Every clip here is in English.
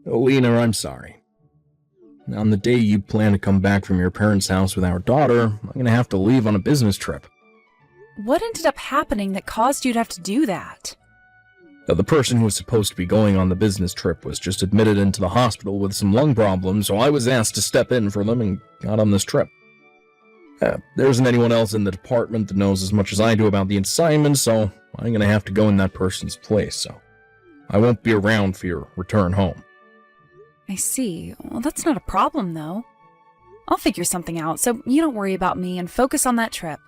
Alina, I'm sorry. On the day you plan to come back from your parents' house with our daughter, I'm gonna have to leave on a business trip. What ended up happening that caused you to have to do that? The person who was supposed to be going on the business trip was just admitted into the hospital with some lung problems, so I was asked to step in for them and got on this trip. There isn't anyone else in the department that knows as much as I do about the assignment, so I'm gonna have to go in that person's place, so I won't be around for your return home. I see. Well, that's not a problem, though. I'll figure something out, so you don't worry about me and focus on that trip.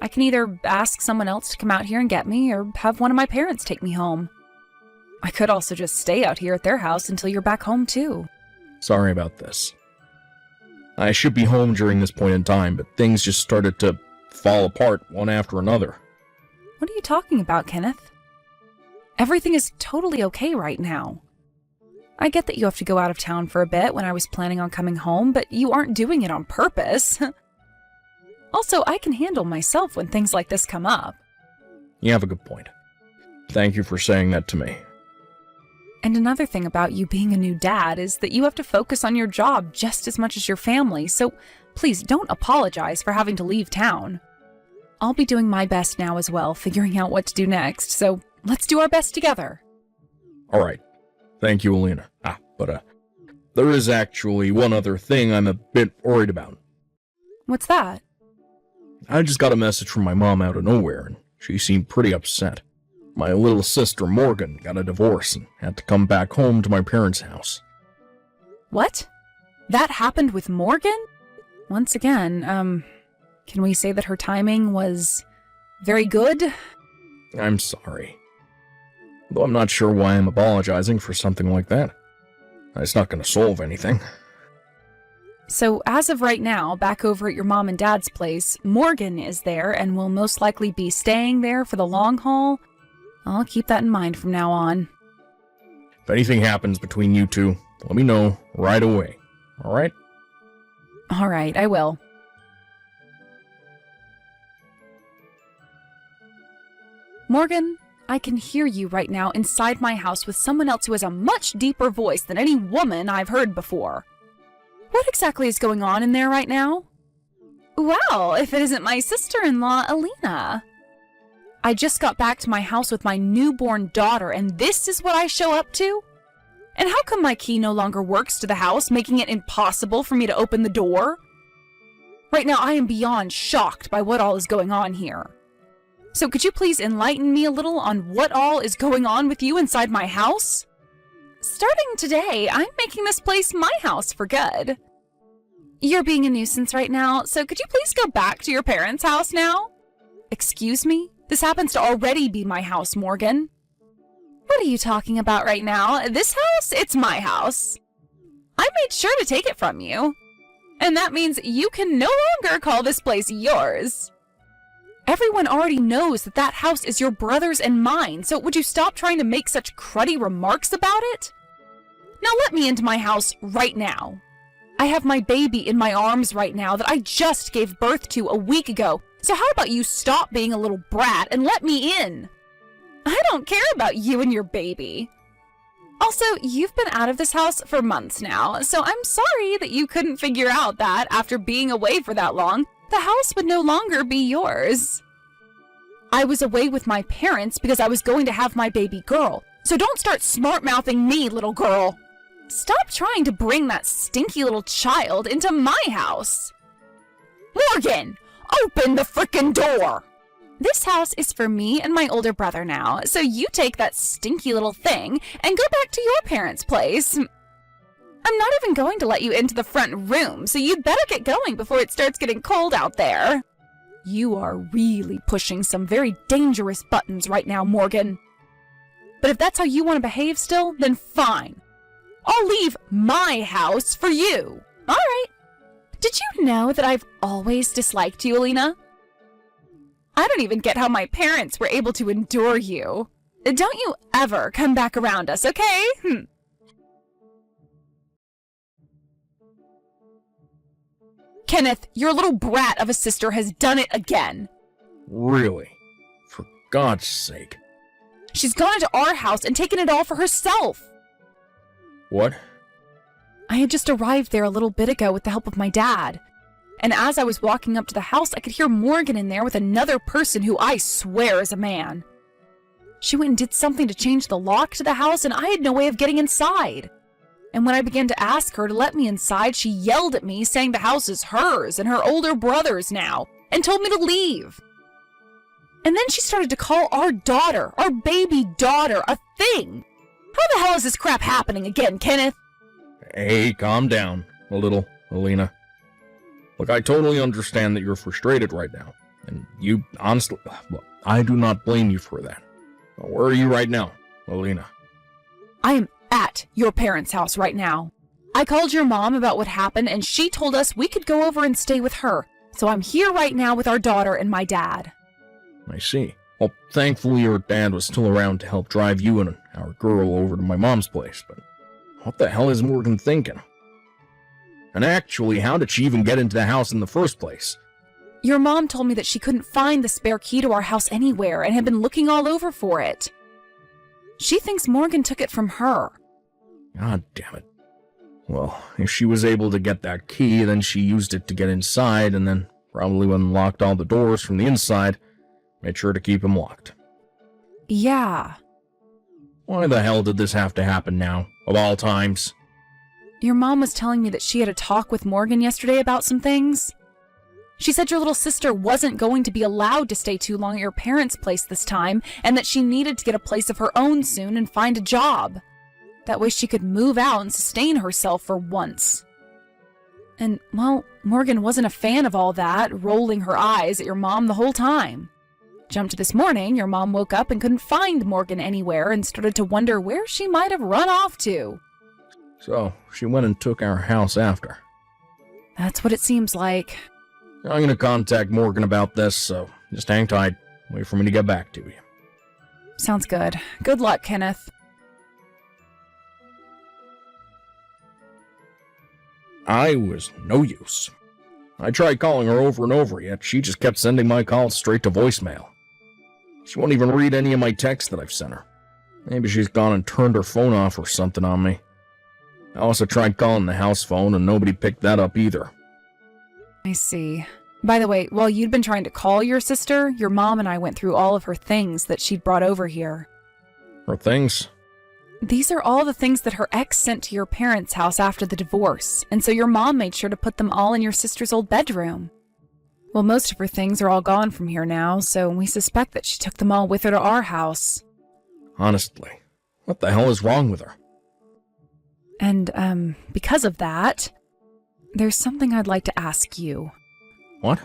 I can either ask someone else to come out here and get me, or have one of my parents take me home. I could also just stay out here at their house until you're back home, too. Sorry about this. I should be home during this point in time, but things just started to fall apart one after another. What are you talking about, Kenneth? Everything is totally okay right now. I get that you have to go out of town for a bit when I was planning on coming home, but you aren't doing it on purpose. Also, I can handle myself when things like this come up. You have a good point. Thank you for saying that to me. And another thing about you being a new dad is that you have to focus on your job just as much as your family, so please don't apologize for having to leave town. I'll be doing my best now as well, figuring out what to do next, so let's do our best together. Alright. Thank you, Alina. But there is actually one other thing I'm a bit worried about. What's that? I just got a message from my mom out of nowhere, and she seemed pretty upset. My little sister Morgan got a divorce and had to come back home to my parents' house. What? That happened with Morgan? Once again, can we say that her timing was very good? I'm sorry. Though I'm not sure why I'm apologizing for something like that. It's not going to solve anything. So, as of right now, back over at your mom and dad's place, Morgan is there and will most likely be staying there for the long haul. I'll keep that in mind from now on. If anything happens between you two, let me know right away. Alright? Alright, I will. Morgan, I can hear you right now inside my house with someone else who has a much deeper voice than any woman I've heard before. What exactly is going on in there right now? Well, if it isn't my sister-in-law, Alina. I just got back to my house with my newborn daughter, and this is what I show up to? And how come my key no longer works to the house, making it impossible for me to open the door? Right now, I am beyond shocked by what all is going on here. So could you please enlighten me a little on what all is going on with you inside my house? Starting today, I'm making this place my house for good. You're being a nuisance right now, so could you please go back to your parents' house now? Excuse me? This happens to already be my house, Morgan. What are you talking about right now? This house? It's my house. I made sure to take it from you. And that means you can no longer call this place yours. Everyone already knows that that house is your brother's and mine, so would you stop trying to make such cruddy remarks about it? Now let me into my house right now. I have my baby in my arms right now that I just gave birth to a week ago, so how about you stop being a little brat and let me in? I don't care about you and your baby. Also, you've been out of this house for months now, so I'm sorry that you couldn't figure out that after being away for that long, the house would no longer be yours. I was away with my parents because I was going to have my baby girl, so don't start smart-mouthing me, little girl. Stop trying to bring that stinky little child into my house. Morgan, open the frickin' door! This house is for me and my older brother now, so you take that stinky little thing and go back to your parents' place. I'm not even going to let you into the front room, so you'd better get going before it starts getting cold out there. You are really pushing some very dangerous buttons right now, Morgan. But if that's how you want to behave still, then fine. I'll leave my house for you. All right. Did you know that I've always disliked you, Alina? I don't even get how my parents were able to endure you. Don't you ever come back around us, okay? Kenneth, your little brat of a sister has done it again. Really? For God's sake. She's gone into our house and taken it all for herself. What? I had just arrived there a little bit ago with the help of my dad. And as I was walking up to the house, I could hear Morgan in there with another person who I swear is a man. She went and did something to change the lock to the house, and I had no way of getting inside. And when I began to ask her to let me inside, she yelled at me, saying the house is hers and her older brother's now, and told me to leave. And then she started to call our daughter, our baby daughter, a thing. How the hell is this crap happening again, Kenneth? Hey, calm down a little, Alina. Look, I totally understand that you're frustrated right now. And you, honestly, well, I do not blame you for that. But where are you right now, Alina? I am at your parents' house right now. I called your mom about what happened, and she told us we could go over and stay with her. So I'm here right now with our daughter and my dad. I see. Well, thankfully your dad was still around to help drive you and our girl over to my mom's place, but what the hell is Morgan thinking? And actually, how did she even get into the house in the first place? Your mom told me that she couldn't find the spare key to our house anywhere and had been looking all over for it. She thinks Morgan took it from her. God damn it. Well, if she was able to get that key, then she used it to get inside, and then probably unlocked all the doors from the inside, made sure to keep them locked. Yeah. Why the hell did this have to happen now, of all times? Your mom was telling me that she had a talk with Morgan yesterday about some things. She said your little sister wasn't going to be allowed to stay too long at your parents' place this time, and that she needed to get a place of her own soon and find a job. That way she could move out and sustain herself for once. And, well, Morgan wasn't a fan of all that, rolling her eyes at your mom the whole time. Jump to this morning, your mom woke up and couldn't find Morgan anywhere and started to wonder where she might have run off to. So, she went and took our house after. That's what it seems like. I'm gonna contact Morgan about this, so just hang tight. Wait for me to get back to you. Sounds good. Good luck, Kenneth. I was no use. I tried calling her over and over, yet she just kept sending my calls straight to voicemail. She won't even read any of my texts that I've sent her. Maybe she's gone and turned her phone off or something on me. I also tried calling the house phone, and nobody picked that up either. I see. By the way, while you'd been trying to call your sister, your mom and I went through all of her things that she'd brought over here. Her things? These are all the things that her ex sent to your parents' house after the divorce, and so your mom made sure to put them all in your sister's old bedroom. Well, most of her things are all gone from here now, so we suspect that she took them all with her to our house. Honestly, what the hell is wrong with her? And, because of that, there's something I'd like to ask you. What?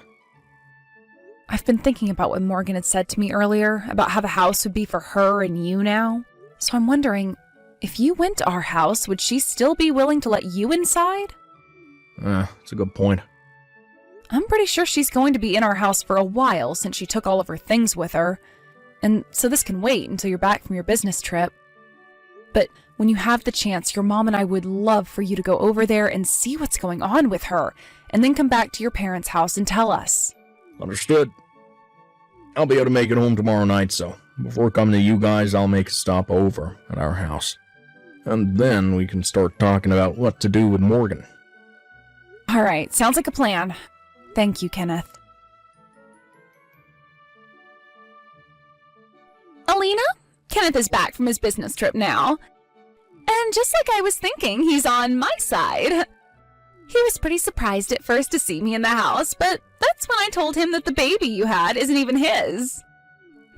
I've been thinking about what Morgan had said to me earlier, about how the house would be for her and you now. So I'm wondering, if you went to our house, would she still be willing to let you inside? It's a good point. I'm pretty sure she's going to be in our house for a while since she took all of her things with her. And so this can wait until you're back from your business trip. But when you have the chance, your mom and I would love for you to go over there and see what's going on with her, and then come back to your parents' house and tell us. Understood. I'll be able to make it home tomorrow night, so before coming to you guys, I'll make a stop over at our house. And then we can start talking about what to do with Morgan. All right, sounds like a plan. Thank you, Kenneth. Alina? Kenneth is back from his business trip now. And just like I was thinking, he's on my side. He was pretty surprised at first to see me in the house, but that's when I told him that the baby you had isn't even his.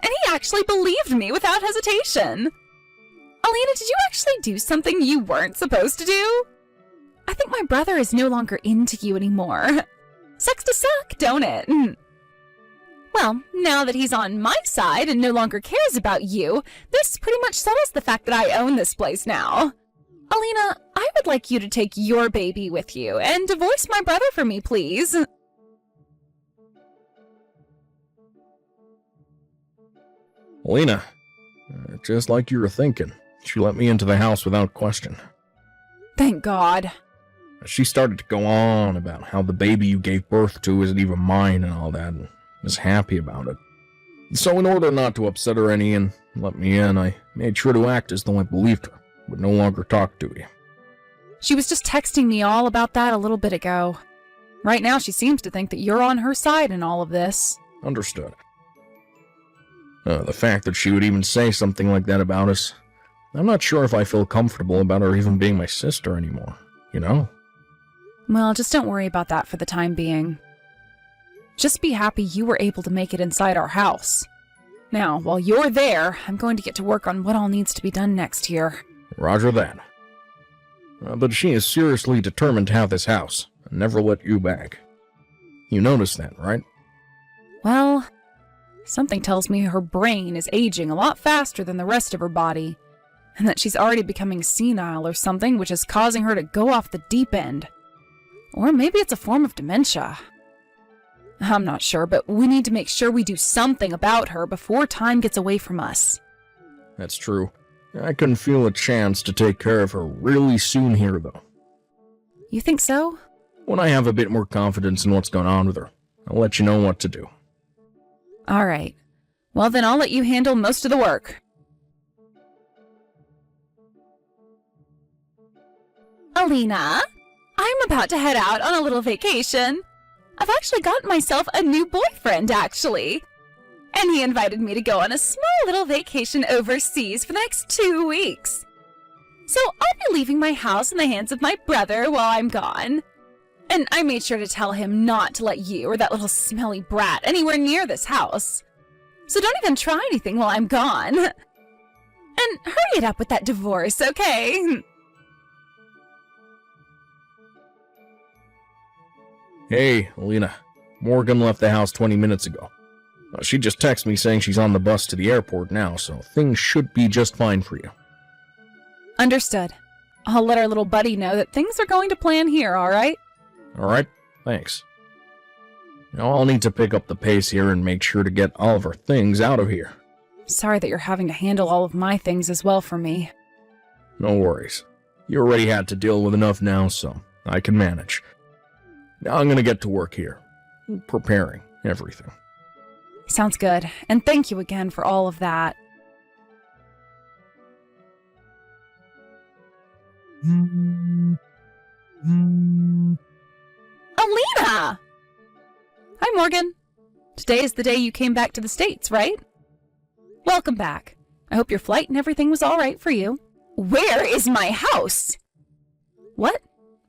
And he actually believed me without hesitation. Alina, did you actually do something you weren't supposed to do? I think my brother is no longer into you anymore. Sucks to suck, don't it? Well, now that he's on my side and no longer cares about you, this pretty much settles the fact that I own this place now. Alina, I would like you to take your baby with you and divorce my brother for me, please. Alina, just like you were thinking, she let me into the house without question. Thank God. She started to go on about how the baby you gave birth to isn't even mine and all that, and was happy about it. So in order not to upset her any and let me in, I made sure to act as though I believed her, would no longer talk to you. She was just texting me all about that a little bit ago. Right now, she seems to think that you're on her side in all of this. Understood. The fact that she would even say something like that about us, I'm not sure if I feel comfortable about her even being my sister anymore, you know? Well, just don't worry about that for the time being. Just be happy you were able to make it inside our house. Now, while you're there, I'm going to get to work on what all needs to be done next here. Roger that. But she is seriously determined to have this house, and never let you back. You noticed that, right? Well, something tells me her brain is aging a lot faster than the rest of her body, and that she's already becoming senile or something, which is causing her to go off the deep end. Or maybe it's a form of dementia. I'm not sure, but we need to make sure we do something about her before time gets away from us. That's true. I can feel a chance to take care of her really soon here, though. You think so? When I have a bit more confidence in what's going on with her, I'll let you know what to do. All right. Well, then I'll let you handle most of the work. Alina, I'm about to head out on a little vacation. I've actually gotten myself a new boyfriend, actually. And he invited me to go on a small little vacation overseas for the next 2 weeks. So I'll be leaving my house in the hands of my brother while I'm gone. And I made sure to tell him not to let you or that little smelly brat anywhere near this house. So don't even try anything while I'm gone. And hurry it up with that divorce, okay? Hey, Alina. Morgan left the house 20 minutes ago. She just texted me saying she's on the bus to the airport now, so things should be just fine for you. Understood. I'll let our little buddy know that things are going to plan here, all right? All right, thanks. Now I'll need to pick up the pace here and make sure to get all of our things out of here. Sorry that you're having to handle all of my things as well for me. No worries. You already had to deal with enough now, so I can manage. Now I'm gonna get to work here, preparing everything. Sounds good, and thank you again for all of that. Alina! Hi, Morgan. Today is the day you came back to the States, right? Welcome back. I hope your flight and everything was all right for you. Where is my house? What?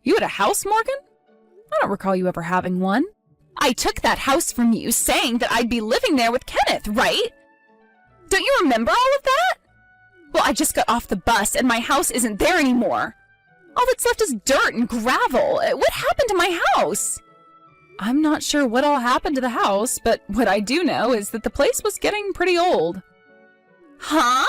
You had a house, Morgan? I don't recall you ever having one. I took that house from you saying that I'd be living there with Kenneth, right? Don't you remember all of that? Well, I just got off the bus and my house isn't there anymore. All that's left is dirt and gravel. What happened to my house? I'm not sure what all happened to the house, but what I do know is that the place was getting pretty old. Huh?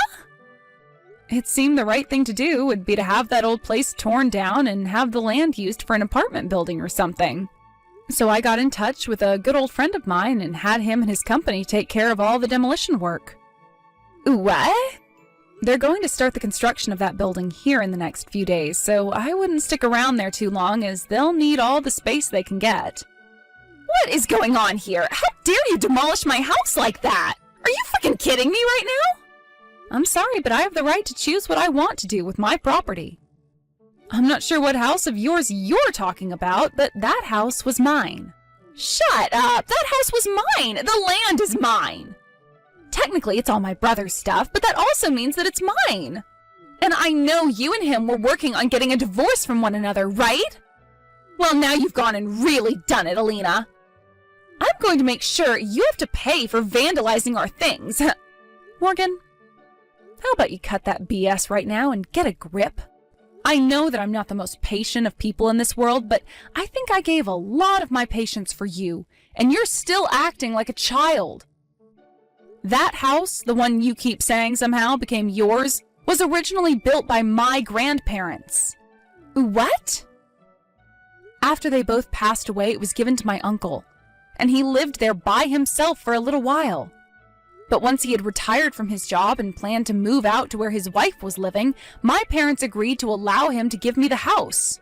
It seemed the right thing to do would be to have that old place torn down and have the land used for an apartment building or something. So I got in touch with a good old friend of mine and had him and his company take care of all the demolition work. What? They're going to start the construction of that building here in the next few days, so I wouldn't stick around there too long as they'll need all the space they can get. What is going on here? How dare you demolish my house like that? Are you freaking kidding me right now? I'm sorry, but I have the right to choose what I want to do with my property. I'm not sure what house of yours you're talking about, but that house was mine. Shut up! That house was mine! The land is mine! Technically, it's all my brother's stuff, but that also means that it's mine. And I know you and him were working on getting a divorce from one another, right? Well, now you've gone and really done it, Alina. I'm going to make sure you have to pay for vandalizing our things. Morgan, how about you cut that BS right now and get a grip? I know that I'm not the most patient of people in this world, but I think I gave a lot of my patience for you, and you're still acting like a child. That house, the one you keep saying somehow became yours, was originally built by my grandparents. What? After they both passed away, it was given to my uncle, and he lived there by himself for a little while. But once he had retired from his job and planned to move out to where his wife was living, my parents agreed to allow him to give me the house.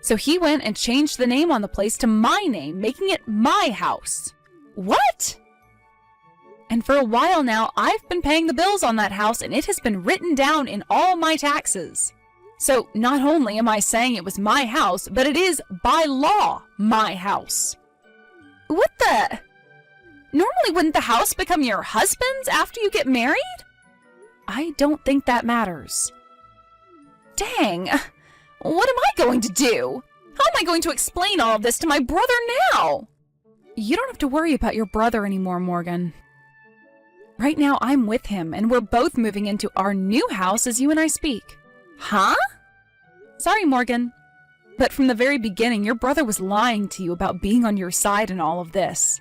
So he went and changed the name on the place to my name, making it my house. What? And for a while now, I've been paying the bills on that house, and it has been written down in all my taxes. So not only am I saying it was my house, but it is, by law, my house. What the? Normally wouldn't the house become your husband's after you get married? I don't think that matters. Dang, what am I going to do? How am I going to explain all of this to my brother now? You don't have to worry about your brother anymore, Morgan. Right now, I'm with him, and we're both moving into our new house as you and I speak. Huh? Sorry, Morgan. But from the very beginning, your brother was lying to you about being on your side in all of this,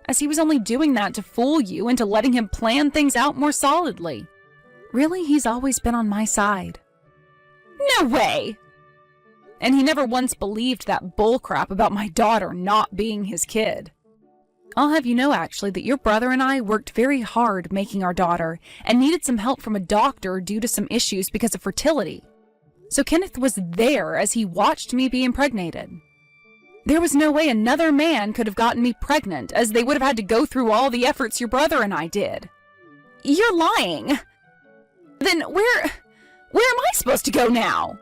as he was only doing that to fool you into letting him plan things out more solidly. Really, he's always been on my side. No way! And he never once believed that bullcrap about my daughter not being his kid. I'll have you know, actually, that your brother and I worked very hard making our daughter and needed some help from a doctor due to some issues because of fertility. So Kenneth was there as he watched me be impregnated. There was no way another man could have gotten me pregnant, as they would have had to go through all the efforts your brother and I did. You're lying. Then where am I supposed to go now?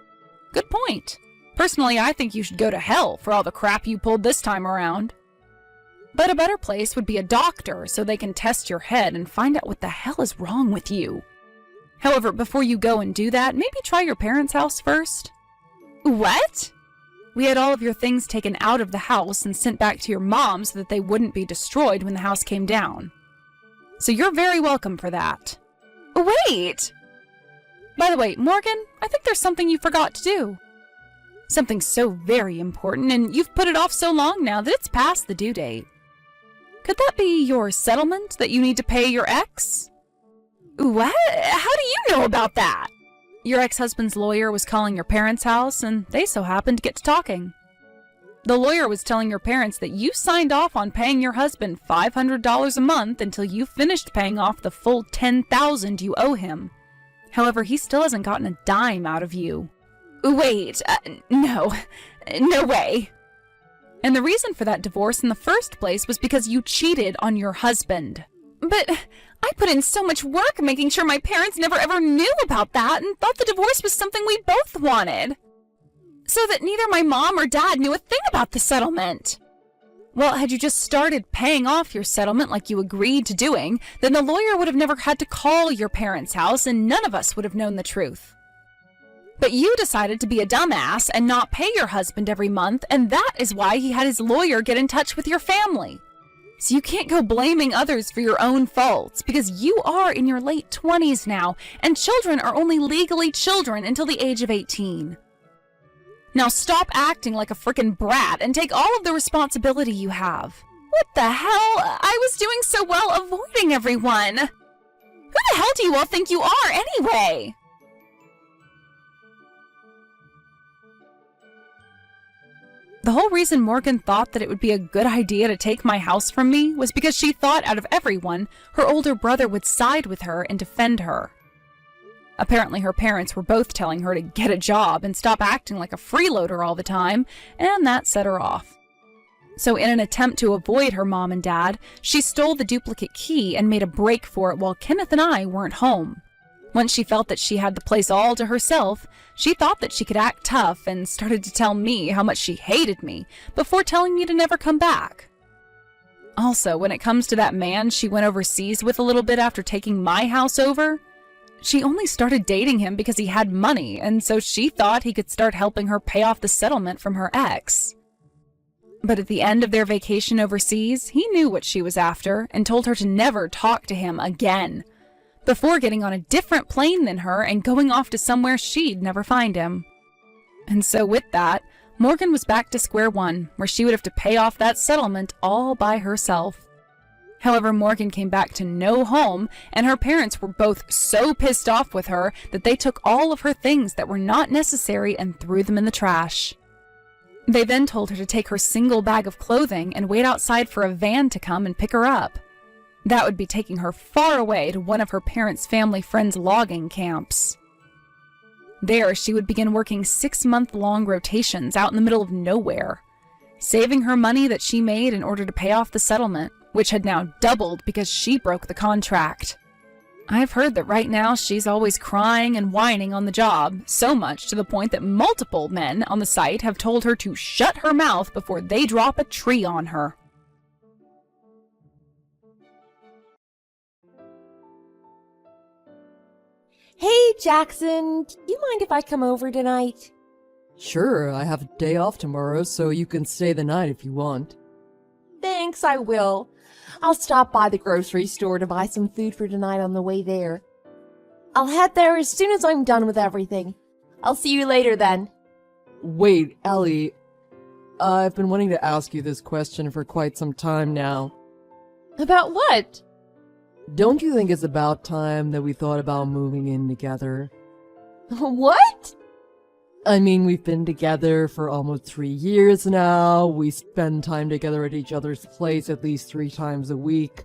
Good point. Personally, I think you should go to hell for all the crap you pulled this time around. But a better place would be a doctor so they can test your head and find out what the hell is wrong with you. However, before you go and do that, maybe try your parents' house first. What? We had all of your things taken out of the house and sent back to your mom so that they wouldn't be destroyed when the house came down. So you're very welcome for that. Wait! By the way, Morgan, I think there's something you forgot to do. Something so very important, and you've put it off so long now that it's past the due date. Could that be your settlement that you need to pay your ex? What? How do you know about that? Your ex-husband's lawyer was calling your parents' house, and they so happened to get to talking. The lawyer was telling your parents that you signed off on paying your husband $500 a month until you finished paying off the full $10,000 you owe him. However, he still hasn't gotten a dime out of you. Wait, no way. And the reason for that divorce in the first place was because you cheated on your husband. But I put in so much work making sure my parents never ever knew about that and thought the divorce was something we both wanted. So that neither my mom or dad knew a thing about the settlement. Well, had you just started paying off your settlement like you agreed to doing, then the lawyer would have never had to call your parents' house and none of us would have known the truth. But you decided to be a dumbass and not pay your husband every month, and that is why he had his lawyer get in touch with your family. So you can't go blaming others for your own faults, because you are in your late 20s now, and children are only legally children until the age of 18. Now stop acting like a frickin' brat and take all of the responsibility you have. What the hell? I was doing so well avoiding everyone. Who the hell do you all think you are anyway? The whole reason Morgan thought that it would be a good idea to take my house from me was because she thought out of everyone, her older brother would side with her and defend her. Apparently her parents were both telling her to get a job and stop acting like a freeloader all the time, and that set her off. So in an attempt to avoid her mom and dad, she stole the duplicate key and made a break for it while Kenneth and I weren't home. Once she felt that she had the place all to herself, she thought that she could act tough and started to tell me how much she hated me before telling me to never come back. Also, when it comes to that man she went overseas with a little bit after taking my house over, she only started dating him because he had money, and so she thought he could start helping her pay off the settlement from her ex. But at the end of their vacation overseas, he knew what she was after and told her to never talk to him again, before getting on a different plane than her and going off to somewhere she'd never find him. And so with that, Morgan was back to square one, where she would have to pay off that settlement all by herself. However, Morgan came back to no home, and her parents were both so pissed off with her that they took all of her things that were not necessary and threw them in the trash. They then told her to take her single bag of clothing and wait outside for a van to come and pick her up. That would be taking her far away to one of her parents' family friends' logging camps. There, she would begin working 6-month-long rotations out in the middle of nowhere, saving her money that she made in order to pay off the settlement, which had now doubled because she broke the contract. I've heard that right now she's always crying and whining on the job, so much to the point that multiple men on the site have told her to shut her mouth before they drop a tree on her. Hey, Jackson, do you mind if I come over tonight? Sure, I have a day off tomorrow, so you can stay the night if you want. Thanks, I will. I'll stop by the grocery store to buy some food for tonight on the way there. I'll head there as soon as I'm done with everything. I'll see you later then. Wait, Ellie. I've been wanting to ask you this question for quite some time now. About what? Don't you think it's about time that we thought about moving in together? What? I mean, we've been together for almost 3 years now. We spend time together at each other's place at least 3 times a week.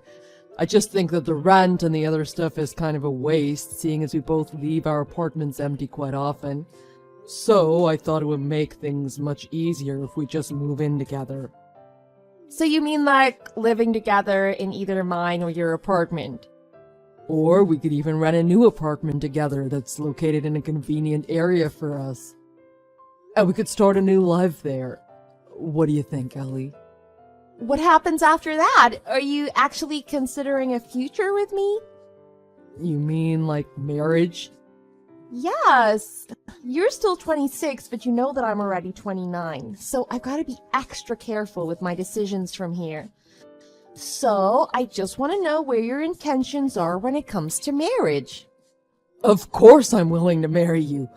I just think that the rent and the other stuff is kind of a waste, seeing as we both leave our apartments empty quite often. So I thought it would make things much easier if we just move in together. So you mean like living together in either mine or your apartment? Or we could even rent a new apartment together that's located in a convenient area for us. And we could start a new life there. What do you think, Ellie? What happens after that? Are you actually considering a future with me? You mean like marriage? Yes. You're still 26, but you know that I'm already 29, so I've got to be extra careful with my decisions from here. So, I just want to know where your intentions are when it comes to marriage. Of course I'm willing to marry you.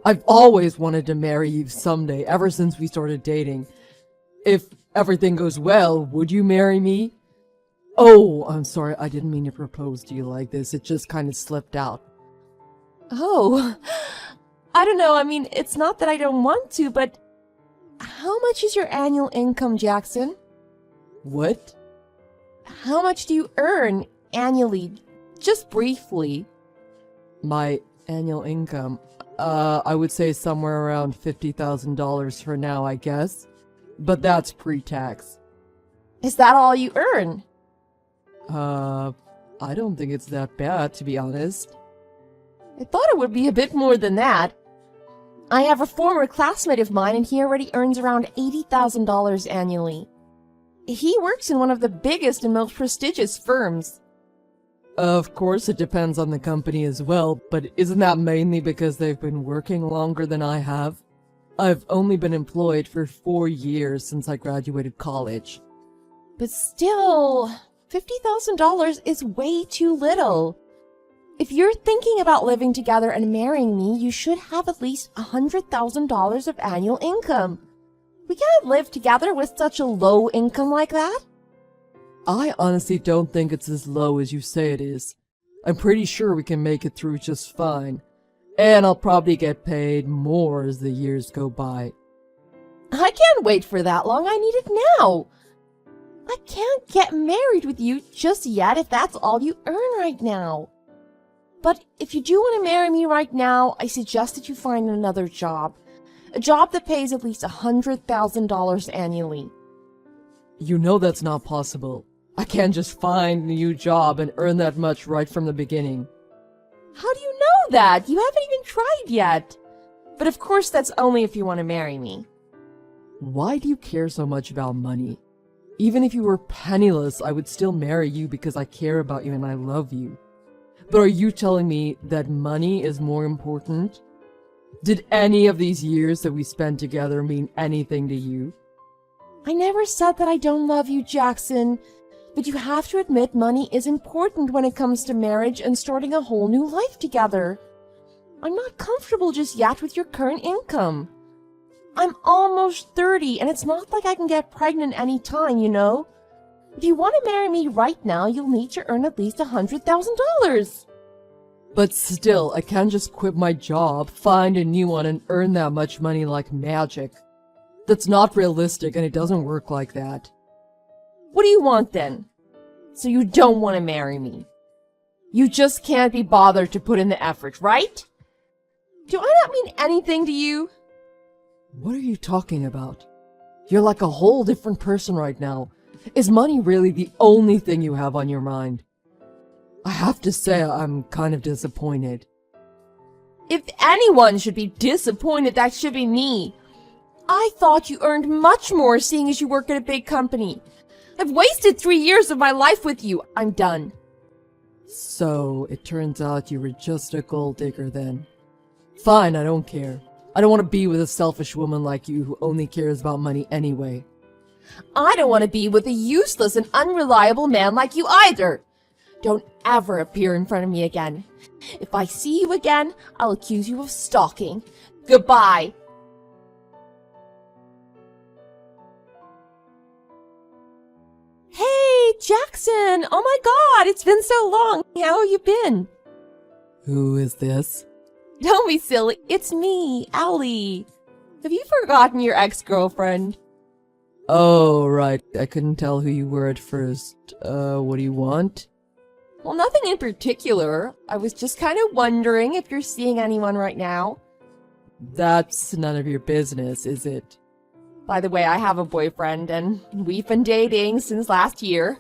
I've always wanted to marry you someday, ever since we started dating. If everything goes well, would you marry me? Oh, I'm sorry, I didn't mean to propose to you like this. It just kind of slipped out. Oh, I don't know. I mean, it's not that I don't want to, but how much is your annual income, Jackson? What? How much do you earn annually? Just briefly. My annual income? I would say somewhere around $50,000 for now, I guess. But that's pre-tax. Is that all you earn? I don't think it's that bad, to be honest. I thought it would be a bit more than that. I have a former classmate of mine, and he already earns around $80,000 annually. He works in one of the biggest and most prestigious firms. Of course, it depends on the company as well, but isn't that mainly because they've been working longer than I have? I've only been employed for 4 years since I graduated college. But still, $50,000 is way too little. If you're thinking about living together and marrying me, you should have at least $100,000 of annual income. We can't live together with such a low income like that. I honestly don't think it's as low as you say it is. I'm pretty sure we can make it through just fine. And I'll probably get paid more as the years go by. I can't wait for that long. I need it now. I can't get married with you just yet if that's all you earn right now. But if you do want to marry me right now, I suggest that you find another job. A job that pays at least $100,000 annually. You know that's not possible. I can't just find a new job and earn that much right from the beginning. How do you know that? You haven't even tried yet. But of course that's only if you want to marry me. Why do you care so much about money? Even if you were penniless, I would still marry you because I care about you and I love you. But are you telling me that money is more important? Did any of these years that we spent together mean anything to you? I never said that I don't love you, Jackson. But you have to admit money is important when it comes to marriage and starting a whole new life together. I'm not comfortable just yet with your current income. I'm almost 30, and it's not like I can get pregnant any time, you know? If you want to marry me right now, you'll need to earn at least $100,000. But still, I can't just quit my job, find a new one, and earn that much money like magic. That's not realistic, and it doesn't work like that. What do you want then? So you don't want to marry me. You just can't be bothered to put in the effort, right? Do I not mean anything to you? What are you talking about? You're like a whole different person right now. Is money really the only thing you have on your mind? I have to say I'm kind of disappointed. If anyone should be disappointed, that should be me. I thought you earned much more seeing as you work at a big company. I've wasted 3 years of my life with you. I'm done. So, it turns out you were just a gold digger then. Fine, I don't care. I don't want to be with a selfish woman like you who only cares about money anyway. I don't want to be with a useless and unreliable man like you either. Don't ever appear in front of me again. If I see you again, I'll accuse you of stalking. Goodbye. Hey, Jackson! Oh my god, it's been so long. How have you been? Who is this? Don't be silly. It's me, Allie. Have you forgotten your ex-girlfriend? Oh, right. I couldn't tell who you were at first. What do you want? Well, nothing in particular. I was just kind of wondering if you're seeing anyone right now. That's none of your business, is it? By the way, I have a boyfriend, and we've been dating since last year.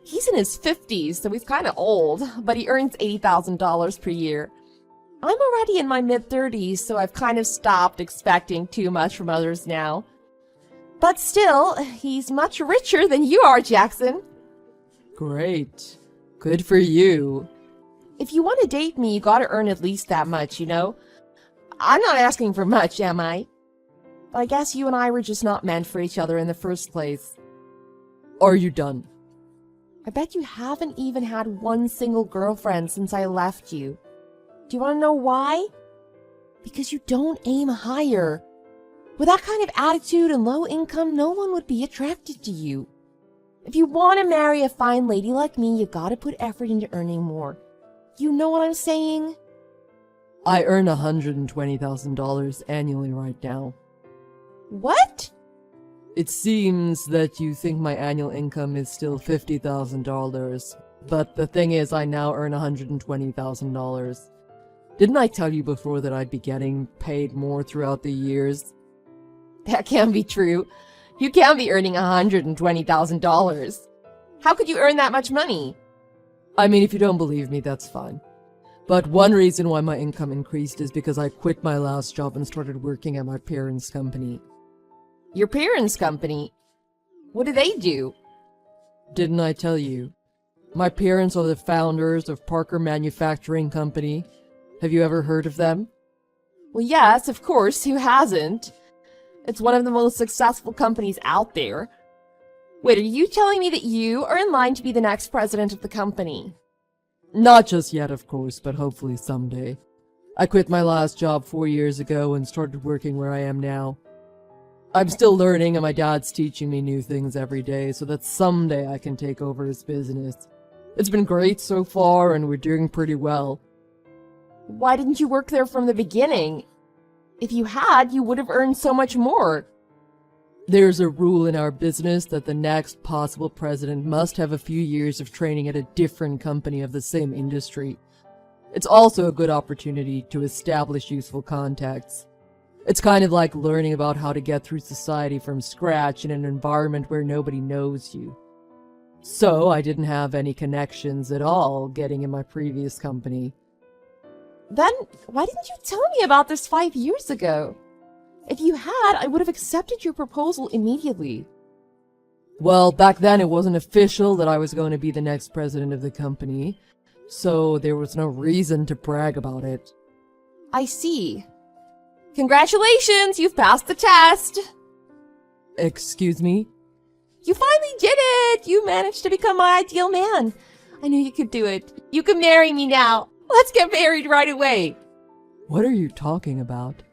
He's in his 50s, so he's kind of old, but he earns $80,000 per year. I'm already in my mid-30s, so I've kind of stopped expecting too much from others now. But still, he's much richer than you are, Jackson. Great. Good for you. If you want to date me, you gotta earn at least that much, you know? I'm not asking for much, am I? But I guess you and I were just not meant for each other in the first place. Are you done? I bet you haven't even had one single girlfriend since I left you. Do you want to know why? Because you don't aim higher. With that kind of attitude and low income, no one would be attracted to you. If you want to marry a fine lady like me, you gotta put effort into earning more. You know what I'm saying? I earn $120,000 annually right now. What? It seems that you think my annual income is still $50,000, but the thing is I now earn $120,000. Didn't I tell you before that I'd be getting paid more throughout the years? That can't be true. You can't be earning $120,000. How could you earn that much money? I mean, if you don't believe me, that's fine. But one reason why my income increased is because I quit my last job and started working at my parents' company. Your parents' company? What do they do? Didn't I tell you? My parents are the founders of Parker Manufacturing Company. Have you ever heard of them? Well, yes, of course. Who hasn't? It's one of the most successful companies out there. Wait, are you telling me that you are in line to be the next president of the company? Not just yet, of course, but hopefully someday. I quit my last job 4 years ago and started working where I am now. I'm still learning and my dad's teaching me new things every day so that someday I can take over his business. It's been great so far and we're doing pretty well. Why didn't you work there from the beginning? If you had, you would have earned so much more. There's a rule in our business that the next possible president must have a few years of training at a different company of the same industry. It's also a good opportunity to establish useful contacts. It's kind of like learning about how to get through society from scratch in an environment where nobody knows you. So I didn't have any connections at all getting in my previous company. Then, why didn't you tell me about this 5 years ago? If you had, I would have accepted your proposal immediately. Well, back then it wasn't official that I was going to be the next president of the company, so there was no reason to brag about it. I see. Congratulations, you've passed the test! Excuse me? You finally did it! You managed to become my ideal man. I knew you could do it. You can marry me now. Let's get married right away. What are you talking about?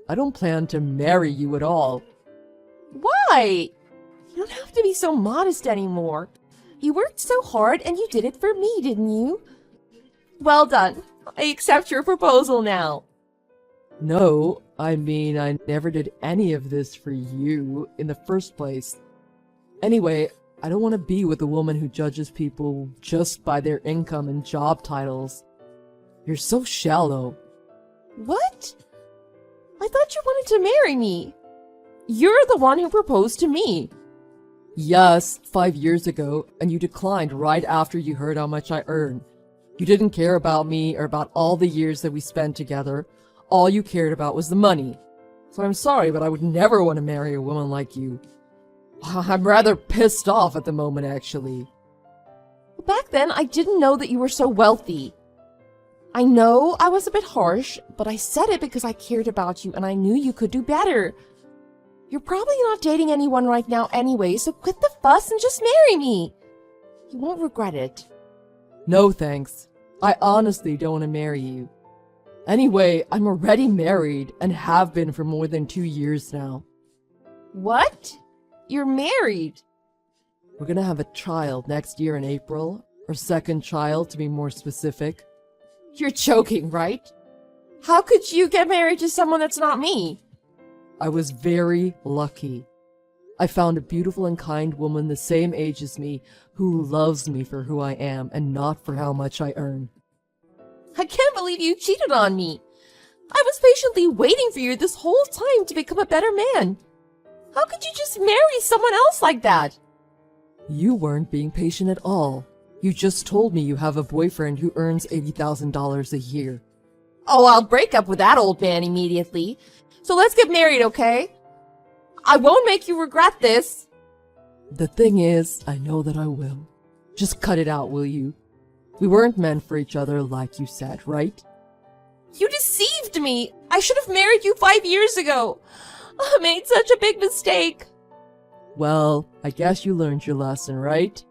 I don't plan to marry you at all. Why? You don't have to be so modest anymore. You worked so hard and you did it for me, didn't you? Well done. I accept your proposal now. No, I mean, I never did any of this for you in the first place. Anyway, I don't want to be with a woman who judges people just by their income and job titles. You're so shallow. What? I thought you wanted to marry me. You're the one who proposed to me. Yes, 5 years ago, and you declined right after you heard how much I earn. You didn't care about me or about all the years that we spent together. All you cared about was the money. So I'm sorry, but I would never want to marry a woman like you. I'm rather pissed off at the moment, actually. Back then, I didn't know that you were so wealthy. I know I was a bit harsh, but I said it because I cared about you and I knew you could do better. You're probably not dating anyone right now anyway, so quit the fuss and just marry me. You won't regret it. No thanks. I honestly don't want to marry you. Anyway, I'm already married and have been for more than 2 years now. What? You're married? We're gonna have a child next year in April, our second child to be more specific. You're joking, right? How could you get married to someone that's not me? I was very lucky. I found a beautiful and kind woman the same age as me who loves me for who I am and not for how much I earn. I can't believe you cheated on me. I was patiently waiting for you this whole time to become a better man. How could you just marry someone else like that? You weren't being patient at all. You just told me you have a boyfriend who earns $80,000 a year. Oh, I'll break up with that old man immediately. So let's get married, okay? I won't make you regret this. The thing is, I know that I will. Just cut it out, will you? We weren't meant for each other like you said, right? You deceived me. I should have married you 5 years ago. I made such a big mistake. Well, I guess you learned your lesson, right?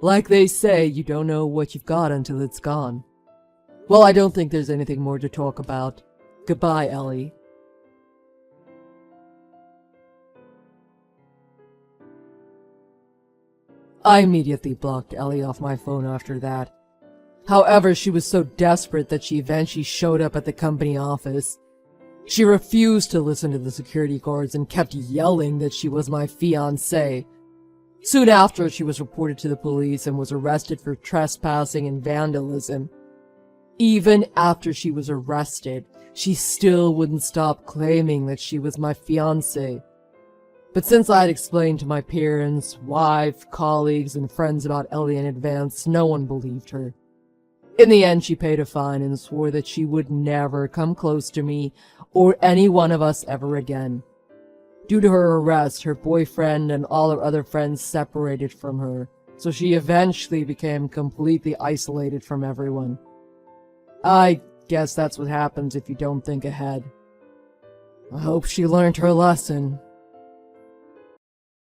Like they say, you don't know what you've got until it's gone. Well, I don't think there's anything more to talk about. Goodbye, Ellie. I immediately blocked Ellie off my phone after that. However, she was so desperate that she eventually showed up at the company office. She refused to listen to the security guards and kept yelling that she was my fiancé. Soon after, she was reported to the police and was arrested for trespassing and vandalism. Even after she was arrested, she still wouldn't stop claiming that she was my fiancé. But since I had explained to my parents, wife, colleagues, and friends about Ellie in advance, no one believed her. In the end, she paid a fine and swore that she would never come close to me or any one of us ever again. Due to her arrest, her boyfriend and all her other friends separated from her, so she eventually became completely isolated from everyone. I guess that's what happens if you don't think ahead. I hope she learned her lesson.